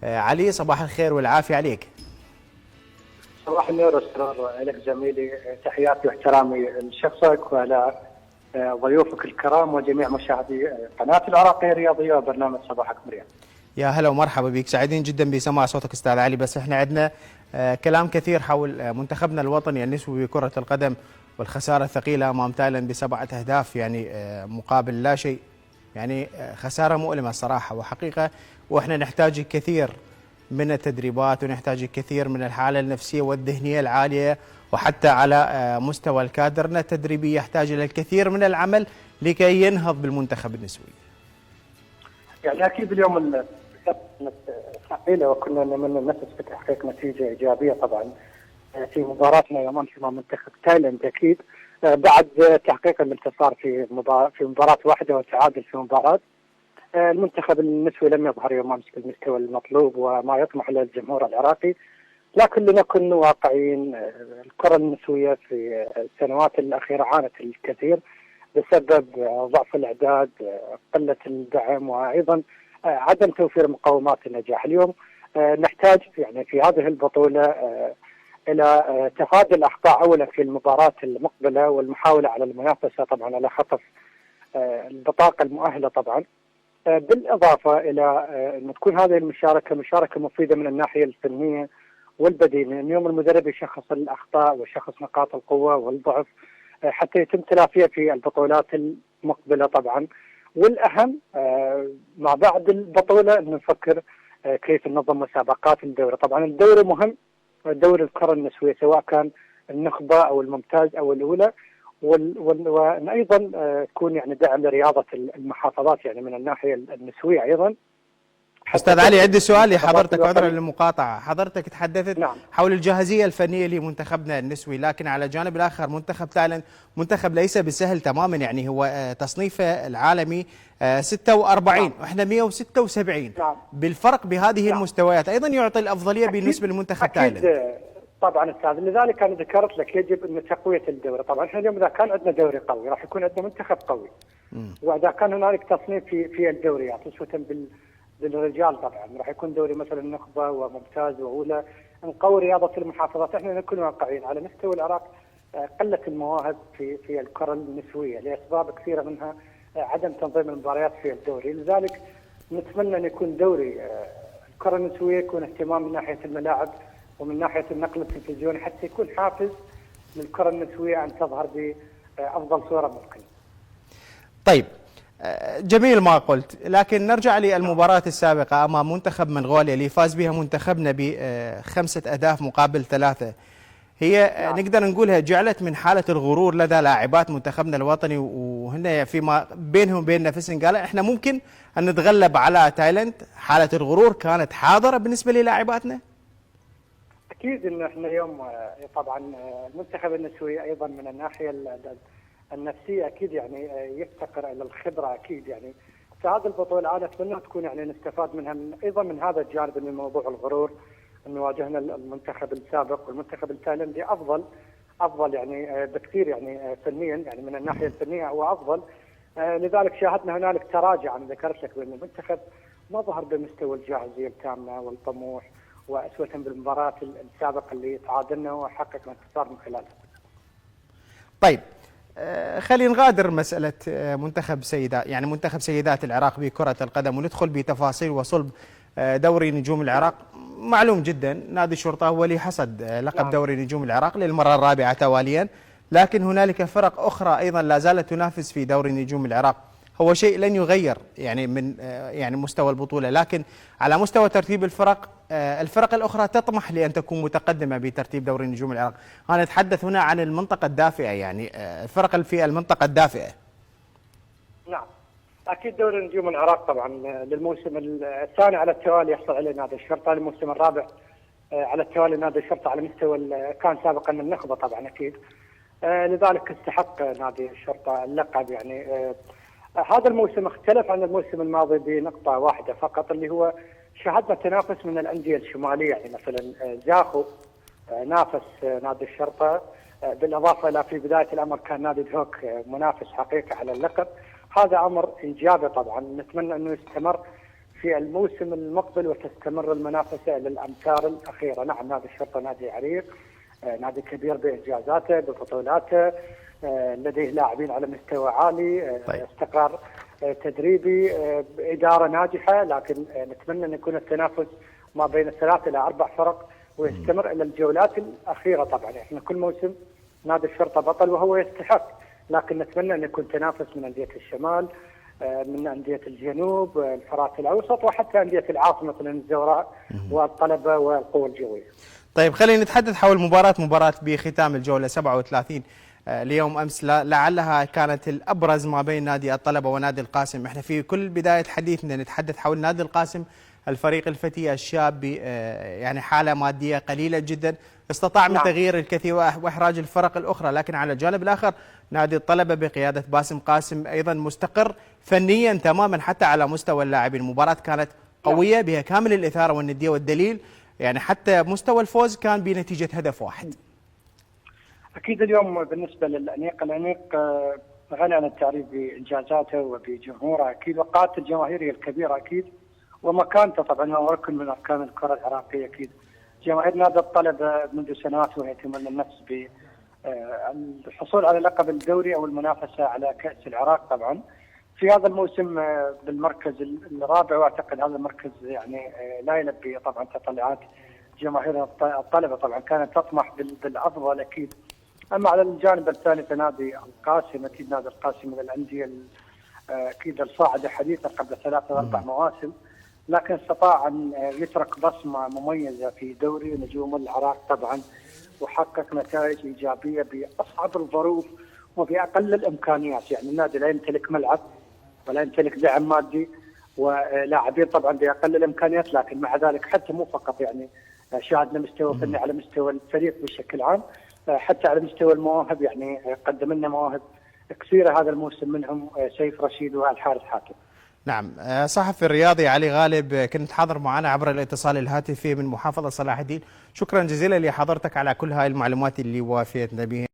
علي، صباح الخير والعافية عليك. صباح النور والسرور لك زميلي، تحياتي واحترامي لشخصك وعلى ضيوفك الكرام وجميع مشاهدي قناة العراقية الرياضية وبرنامج صباحك مريم. يا هلا ومرحبا بك، سعيدين جدا بسماع صوتك استاذ علي. بس احنا عندنا كلام كثير حول منتخبنا الوطني النسوي بكرة القدم والخسارة الثقيلة امام تايلاند ب7 أهداف، يعني مقابل لا شيء. يعني خسارة مؤلمة الصراحة وحقيقة، واحنا نحتاج الكثير من التدريبات ونحتاج الكثير من الحالة النفسية والذهنية العالية، وحتى على مستوى الكادرنا التدريبي يحتاج إلى الكثير من العمل لكي ينهض بالمنتخب النسوي. يعني أكيد اليوم ثقيلة وكنا ننافس في تحقيق نتيجة إيجابية طبعا في مباراتنا يوم أمس مع منتخب تايلاند، أكيد بعد تحقيق الانتصار في مباراة واحدة والتعادل في مباراة. المنتخب النسوي لم يظهر يوم امس بالمستوى المطلوب وما يطمح له الجمهور العراقي، لكن لنكن واقعيين، الكرة النسوية في السنوات الأخيرة عانت الكثير بسبب ضعف الإعداد، قلة الدعم، وأيضا عدم توفير مقومات النجاح. اليوم نحتاج يعني في هذه البطولة إلى تفادي الأخطاء أولا في المباراة المقبلة والمحاولة على المنافسة طبعا على خطف البطاقة المؤهلة طبعا، بالإضافة إلى أن تكون هذه المشاركة مشاركة مفيدة من الناحية الفنية والبدنية. اليوم المدرب يشخص الأخطاء ويشخص نقاط القوة والضعف حتى يتم تلافيها في البطولات المقبلة طبعا. والأهم مع بعد البطولة أن نفكر كيف ننظم مسابقات الدوري. طبعا الدوري مهم، دوري الكرة النسوية سواء كان النخبة أو الممتاز أو الأولى، وايضا تكون يعني دعم لرياضه المحافظات يعني من الناحيه النسويه ايضا. استاذ علي، عندي سؤال لحضرتك، عذرا للمقاطعه. حضرتك تحدثت نعم. حول الجاهزيه الفنيه لمنتخبنا النسوي، لكن على الجانب الاخر منتخب تايلاند منتخب ليس بالسهل تماما، يعني هو تصنيفه العالمي 46 نعم. واحنا 176. نعم. بالفرق بهذه نعم. المستويات ايضا يعطي الافضليه بالنسبه لمنتخب تايلاند. طبعا استاذ، لذلك انا ذكرت لك يجب ان تقويه الدوري. طبعا احنا اليوم اذا كان عندنا دوري قوي راح يكون عندنا منتخب قوي، واذا كان هنالك تصنيف في الدوريات خصوصا بالرجال طبعا راح يكون دوري مثلا نخبه وممتاز واولى. نقوي رياضه المحافظات. احنا نكون واقعيين على مستوى العراق قله المواهب في الكره النسويه لاسباب كثيره، منها عدم تنظيم المباريات في الدوري. لذلك نتمنى ان يكون دوري الكره النسويه يكون اهتمام من ناحيه الملاعب ومن ناحيه النقل التلفزيوني حتى يكون حافز للكره النسويه ان تظهر بافضل صوره ممكنه. طيب، جميل ما قلت، لكن نرجع للمباراة السابقة أمام منتخب منغوليا اللي فاز بها منتخبنا ب5 أهداف مقابل 3. هي نقدر نقولها جعلت من حالة الغرور لدى لاعبات منتخبنا الوطني، وهن فيما بينهم وبين نفسهم قال احنا ممكن أن نتغلب على تايلاند. حالة الغرور كانت حاضرة بالنسبة للاعباتنا؟ اكيد ان احنا اليوم طبعا المنتخب النسوي ايضا من الناحيه النفسيه اكيد يعني يفتقر الى الخبره اكيد. يعني في هذه البطوله انا اتمنى تكون يعني نستفاد منها ايضا من هذا الجانب من موضوع الغرور، انه واجهنا المنتخب السابق والمنتخب التايلندي افضل يعني بكثير يعني فنيا، يعني من الناحيه الفنيه هو افضل. لذلك شاهدنا هنالك تراجع. انا ذكرت لك بان المنتخب ما ظهر بمستوى الجاهزيه التامه والطموح، وأسوة بالمباراة السابقة اللي تعادلنا وحققنا انتصار من خلالها. طيب، خلينا نغادر مسألة منتخب سيدات، يعني منتخب سيدات العراق بكرة القدم، وندخل بتفاصيل وصلب دوري نجوم العراق. معلوم جدا نادي الشرطة هو اللي حصد لقب دوري نجوم العراق للمرة الرابعة تواليا، لكن هنالك فرق أخرى أيضا لا زالت تنافس في دوري نجوم العراق. هو شيء لن يغير يعني من يعني مستوى البطولة، لكن على مستوى ترتيب الفرق الأخرى تطمح لأن تكون متقدمة بترتيب دوري نجوم العراق. أنا أتحدث هنا عن المنطقة الدافئة، يعني الفرق في المنطقة الدافئة. نعم، أكيد دوري نجوم العراق طبعا للموسم الثاني على التوالي يحصل عليه نادي الشرطة، للموسم الرابع على التوالي نادي الشرطة على مستوى كان سابقا النخبة طبعا أكيد. لذلك استحق نادي الشرطة اللقب. يعني هذا الموسم اختلف عن الموسم الماضي بنقطة واحدة فقط، اللي هو شاهدنا تنافس من الأندية الشمالية. يعني مثلا زاخو نافس نادي الشرطة، بالإضافة إلى في بداية الأمر كان نادي دهوك منافس حقيقي على اللقب. هذا أمر إيجابي طبعا، نتمنى أنه يستمر في الموسم المقبل وتستمر المنافسه للامتار الاخيره. نعم، نادي الشرطه نادي عريق، نادي كبير بانجازاته ببطولاته، لديه لاعبين على مستوى عالي، طيب. استقرار تدريبي، اداره ناجحه، لكن نتمنى ان يكون التنافس ما بين الثلاث الى اربع فرق ويستمر الى الجولات الاخيره. طبعا احنا كل موسم نادي الشرطه بطل وهو يستحق، لكن نتمنى ان يكون تنافس من انديه الشمال، من انديه الجنوب، الفرات الاوسط، وحتى انديه العاصمه مثل الزوراء والطلبه والقوى الجويه. طيب خلينا نتحدث حول مباراة بختام الجولة 37 اليوم أمس، لعلها كانت الأبرز ما بين نادي الطلبة ونادي القاسم. احنا في كل بداية حديثنا نتحدث حول نادي القاسم، الفريق الفتي الشاب، يعني حالة مادية قليلة جدا، استطاع من تغيير الكثير وإحراج الفرق الأخرى، لكن على الجانب الآخر نادي الطلبة بقيادة باسم قاسم أيضا مستقر فنيا تماما حتى على مستوى اللاعبين. المباراة كانت قوية بها كامل الإثارة والندية، والدليل يعني حتى مستوى الفوز كان بنتيجة هدف واحد. أكيد اليوم بالنسبة للأنيق، الأنيق غني عن التعريف بإنجازاته وبجمهوره أكيد، وقاعدته الجماهيرية الكبيرة أكيد، ومكانته طبعا هو ركن من أركان الكرة العراقية أكيد. جماهير نادي الطلبة منذ سنوات وهي تمنى النفس بالحصول على لقب الدوري أو المنافسة على كأس العراق. طبعا في هذا الموسم بالمركز الرابع، واعتقد هذا المركز يعني لا يلبي طبعا تطلعات جماهير الطلبه. طبعا كانت تطمح بالافضل اكيد. اما على الجانب الثاني فنادي القاسم، اكيد نادي القاسم من الانديه اكيد الصاعده حديثا قبل 3 أو 4 مواسم، لكن استطاع ان يترك بصمه مميزه في دوري نجوم العراق طبعا، وحقق نتائج ايجابيه باصعب الظروف وباقل الامكانيات. يعني النادي لا يمتلك ملعب ولا يمتلك دعم مادي ولاعبين طبعا باقل الامكانيات، لكن مع ذلك حتى مو فقط يعني شاهدنا مستوى فني على مستوى الفريق بشكل عام، حتى على مستوى المواهب يعني قدم لنا مواهب كثيره هذا الموسم، منهم سيف رشيد والحارث حاتم. نعم، صحفي الرياضي علي غالب كنت حاضر معنا عبر الاتصال الهاتفي من محافظة صلاح الدين. شكرا جزيلا لحضرتك على كل هاي المعلومات اللي وافيتنا بها.